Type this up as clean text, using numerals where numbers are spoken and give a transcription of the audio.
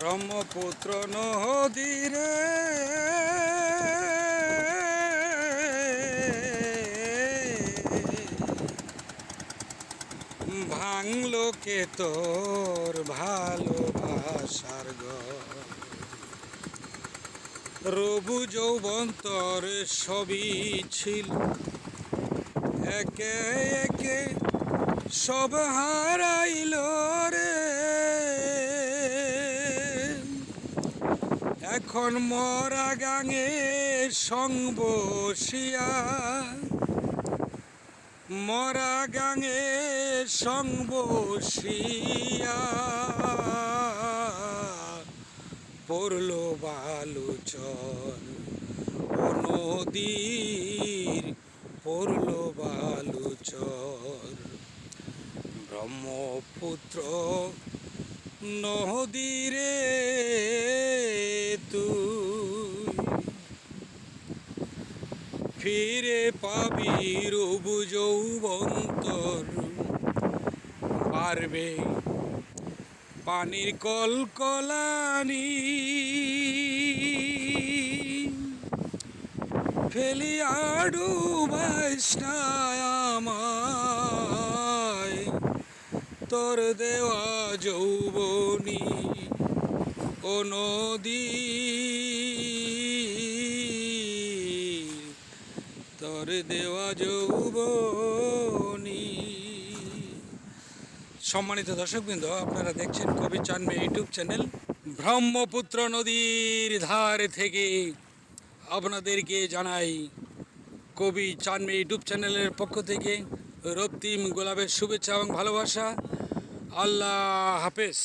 ব্রহ্মপুত্র নদীরে ভাঙলো কে তোর ভালোবাসার ঘর। রবু যৌবন তোর সবই ছিল, একে একে সব হারাইল রে। এখন মরা গাঙে সং বসিয়া, মরা গাঙে সং বসিয়া পড়ল বালুচর। ও নদীর পড়ল বালুচর। ব্রহ্মপুত্র নদীরে তুই ফিরে পাবি রবু যৌবন তোর। পারবে পানির কলকলানি, ফেলিয়া ডুবাইস না আমায় তোর দেওয়া যৌবনী। ও নদী তোর দেওয়া যৌবনী। সম্মানিত দর্শকবৃন্দ, আপনারা দেখছেন কবি চান মিয়া ইউটিউব চ্যানেল। ব্রহ্মপুত্র নদীর ধার থেকে আপনাদেরকে জানাই কবি চান মিয়া ইউটিউব চ্যানেলের পক্ষ থেকে রক্তিম গোলাপের শুভেচ্ছা এবং ভালোবাসা। আল্লাহ হাফেজ।